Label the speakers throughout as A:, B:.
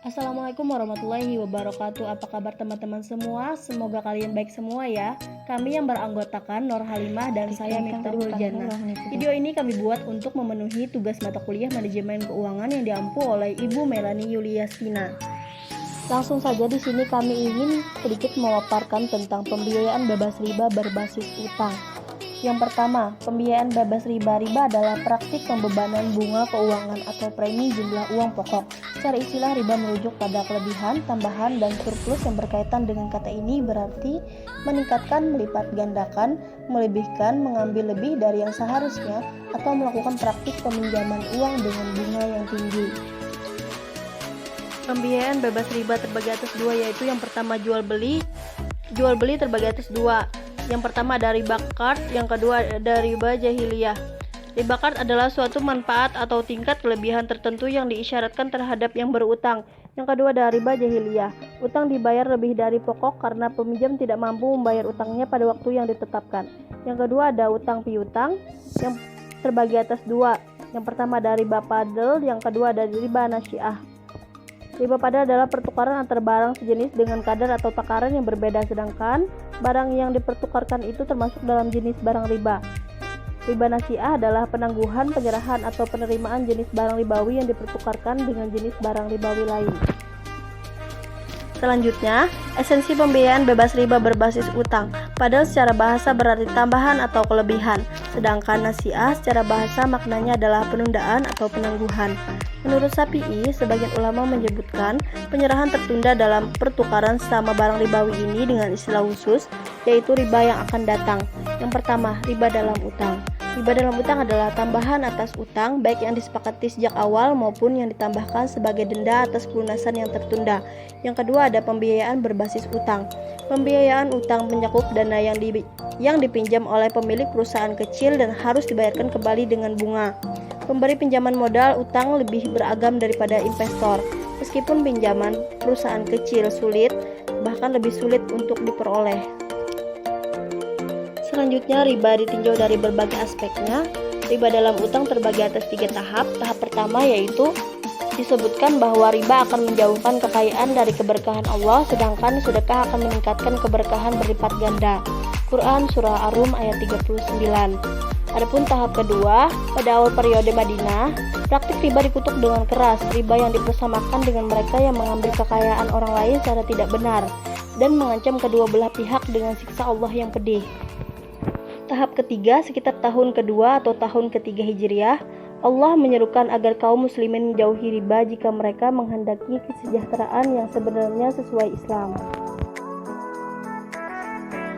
A: Assalamualaikum warahmatullahi wabarakatuh. Apa kabar teman-teman semua? Semoga kalian baik semua ya. Kami yang beranggotakan Nur Halimah dan saya Miftahul Jannah. Video ini kami buat untuk memenuhi tugas mata kuliah manajemen keuangan yang diampu oleh Ibu Melani Yuliastina. Langsung saja di sini kami ingin sedikit memaparkan tentang pembiayaan bebas riba berbasis utang. Yang pertama, pembiayaan bebas riba. Riba adalah praktik pembebanan bunga keuangan atau premi jumlah uang pokok. Secara istilah, riba merujuk pada kelebihan, tambahan, dan surplus yang berkaitan dengan kata ini berarti meningkatkan, melipat gandakan, melebihkan, mengambil lebih dari yang seharusnya, atau melakukan praktik peminjaman uang dengan bunga yang tinggi. Pembiayaan bebas riba terbagi atas dua, yaitu yang pertama jual beli terbagi atas dua. Yang pertama ada riba qard, yang kedua ada riba jahiliyah. Riba qard adalah suatu manfaat atau tingkat kelebihan tertentu yang diisyaratkan terhadap yang berutang. Yang kedua ada riba jahiliyah. Utang dibayar lebih dari pokok karena peminjam tidak mampu membayar utangnya pada waktu yang ditetapkan. Yang kedua ada utang piutang yang terbagi atas dua. Yang pertama ada riba fadl, yang kedua ada riba nasiah. Riba pada adalah pertukaran antar barang sejenis dengan kadar atau takaran yang berbeda, sedangkan barang yang dipertukarkan itu termasuk dalam jenis barang riba. Riba nasiah adalah penangguhan, penyerahan, atau penerimaan jenis barang ribawi yang dipertukarkan dengan jenis barang ribawi lain. Selanjutnya, esensi pembiayaan bebas riba berbasis utang. Fadl secara bahasa berarti tambahan atau kelebihan, sedangkan nasiah secara bahasa maknanya adalah penundaan atau penangguhan. Menurut Syafi'i, sebagian ulama menyebutkan penyerahan tertunda dalam pertukaran sama barang ribawi ini dengan istilah khusus, yaitu riba yang akan datang. Yang pertama, riba dalam utang. Riba dalam utang adalah tambahan atas utang, baik yang disepakati sejak awal maupun yang ditambahkan sebagai denda atas pelunasan yang tertunda. Yang kedua ada pembiayaan berbasis utang. Pembiayaan utang mencakup dana yang dipinjam oleh pemilik perusahaan kecil dan harus dibayarkan kembali dengan bunga. Pemberi pinjaman modal utang lebih beragam daripada investor. Meskipun pinjaman perusahaan kecil sulit, bahkan lebih sulit untuk diperoleh. Selanjutnya, riba ditinjau dari berbagai aspeknya. Riba dalam utang terbagi atas 3 tahap. Tahap pertama yaitu disebutkan bahwa riba akan menjauhkan kekayaan dari keberkahan Allah, sedangkan sedekah akan meningkatkan keberkahan berlipat ganda. Quran Surah Ar-Rum ayat 39. Adapun tahap kedua, pada awal periode Madinah, praktik riba dikutuk dengan keras. Riba yang dipersamakan dengan mereka yang mengambil kekayaan orang lain secara tidak benar dan mengancam kedua belah pihak dengan siksa Allah yang pedih. Tahap ketiga, sekitar tahun kedua atau tahun ketiga Hijriah, Allah menyerukan agar kaum muslimin menjauhi riba jika mereka menghendaki kesejahteraan yang sebenarnya sesuai Islam.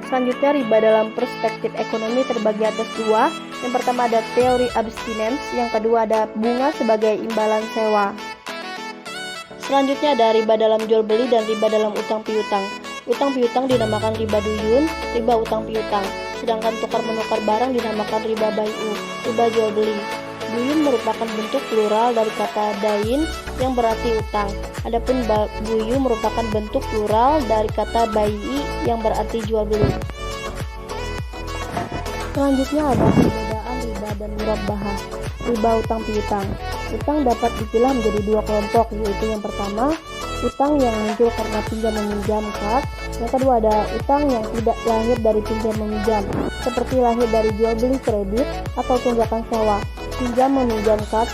A: Selanjutnya, riba dalam perspektif ekonomi terbagi atas dua. Yang pertama ada teori abstinence, yang kedua ada bunga sebagai imbalan sewa. Selanjutnya ada riba dalam jual beli dan riba dalam utang piutang. Utang piutang dinamakan riba duyun, riba utang piutang. Sedangkan tukar menukar barang dinamakan riba bai'u, riba jual beli. Duyun merupakan bentuk plural dari kata dain yang berarti utang. Adapun buyu merupakan bentuk plural dari kata bai'i yang berarti jual beli. Selanjutnya ada perbedaan riba dan murabbahah. Riba utang piutang. Utang dapat dipilah menjadi dua kelompok, yaitu yang pertama, utang yang muncul karena pinjam meminjam qard. Yang kedua ada utang yang tidak lahir dari pinjam meminjam, seperti lahir dari jual beli kredit atau tunggakan sewa. Pinjam meminjam qard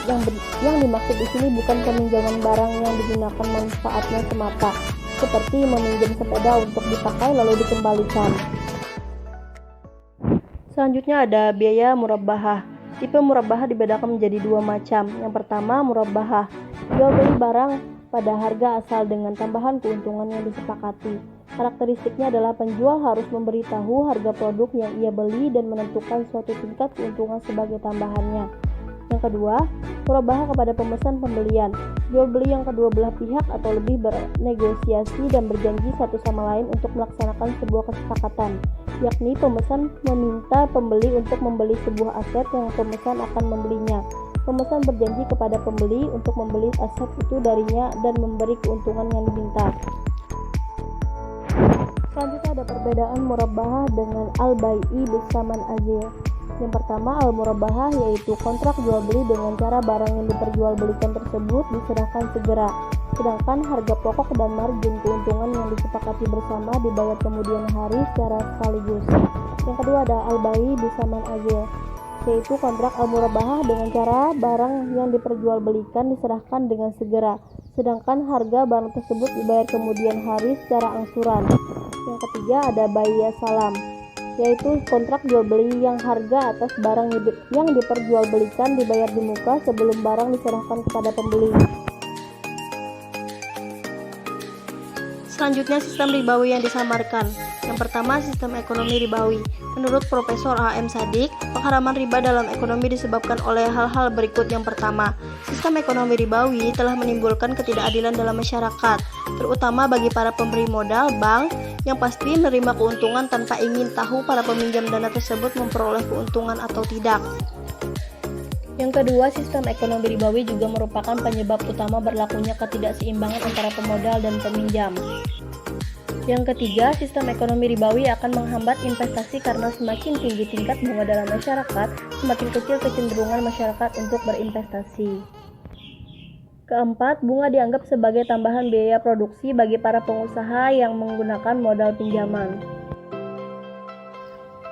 A: yang dimaksud di sini bukan peminjaman barang yang digunakan manfaatnya semata, seperti meminjam sepeda untuk dipakai lalu dikembalikan. Selanjutnya ada biaya murabbahah. Tipe murabbahah dibedakan menjadi dua macam. Yang pertama, murabbahah jual beli barang pada harga asal dengan tambahan keuntungan yang disepakati. Karakteristiknya adalah penjual harus memberitahu harga produk yang ia beli dan menentukan suatu tingkat keuntungan sebagai tambahannya. Yang kedua, murabbahah kepada pemesan pembelian. Jual beli yang kedua belah pihak atau lebih bernegosiasi dan berjanji satu sama lain untuk melaksanakan sebuah kesepakatan, yakni pemesan meminta pembeli untuk membeli sebuah aset yang pemesan akan membelinya. Pemesan berjanji kepada pembeli untuk membeli aset itu darinya dan memberi keuntungan yang diminta. Selanjutnya ada perbedaan murabbahah dengan al-bai'i bisaman azir. Yang pertama, al-murabbahah yaitu kontrak jual beli dengan cara barang yang diperjualbelikan tersebut diserahkan segera. sedangkan harga pokok dan margin keuntungan yang disepakati bersama dibayar kemudian hari secara sekaligus. Yang kedua ada al-bai bisaman azil, yaitu kontrak al-murabahah dengan cara barang yang diperjualbelikan diserahkan dengan segera, sedangkan harga barang tersebut dibayar kemudian hari secara angsuran. Yang ketiga ada bai salam, yaitu kontrak jual beli yang harga atas barang yang diperjualbelikan dibayar di muka sebelum barang diserahkan kepada pembeli. Selanjutnya sistem ribawi yang disamarkan. Yang pertama sistem ekonomi ribawi. Menurut Profesor A.M. Sadik, pengharaman riba dalam ekonomi disebabkan oleh hal-hal berikut. Yang pertama, sistem ekonomi ribawi telah menimbulkan ketidakadilan dalam masyarakat, terutama bagi para pemberi modal, bank, yang pasti menerima keuntungan tanpa ingin tahu para peminjam dana tersebut memperoleh keuntungan atau tidak. Yang kedua, sistem ekonomi ribawi juga merupakan penyebab utama berlakunya ketidakseimbangan antara pemodal dan peminjam. Yang ketiga, sistem ekonomi ribawi akan menghambat investasi karena semakin tinggi tingkat bunga dalam masyarakat, semakin kecil kecenderungan masyarakat untuk berinvestasi. Keempat, bunga dianggap sebagai tambahan biaya produksi bagi para pengusaha yang menggunakan modal pinjaman.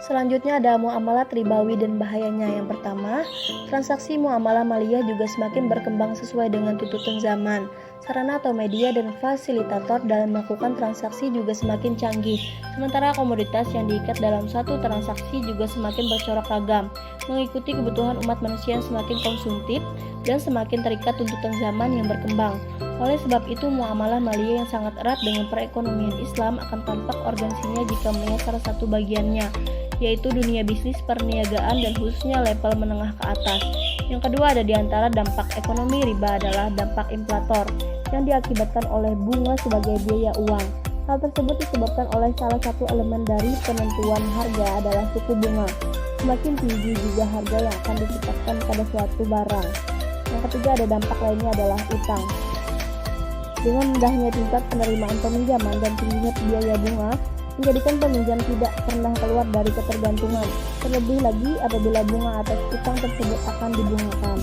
A: Selanjutnya ada muamalat ribawi dan bahayanya. Yang pertama, transaksi muamalah maliyah juga semakin berkembang sesuai dengan tuntutan zaman. Sarana atau media dan fasilitator dalam melakukan transaksi juga semakin canggih. Sementara komoditas yang diikat dalam satu transaksi juga semakin bercorak ragam, mengikuti kebutuhan umat manusia yang semakin konsumtif dan semakin terikat tuntutan zaman yang berkembang. Oleh sebab itu, muamalah maliyah yang sangat erat dengan perekonomian Islam akan tampak urgensinya jika melihat salah satu bagiannya, yaitu dunia bisnis perniagaan dan khususnya level menengah ke atas. Yang kedua ada di antara dampak ekonomi riba adalah dampak inflator yang diakibatkan oleh bunga sebagai biaya uang. Hal tersebut disebabkan oleh salah satu elemen dari penentuan harga adalah suku bunga. Semakin tinggi juga harga yang akan ditetapkan pada suatu barang. Yang ketiga ada dampak lainnya adalah utang. Dengan rendahnya tingkat penerimaan peminjaman dan tingginya biaya bunga, menjadikan peminjam tidak pernah keluar dari ketergantungan, terlebih lagi apabila bunga atas utang tersebut akan dibungakan.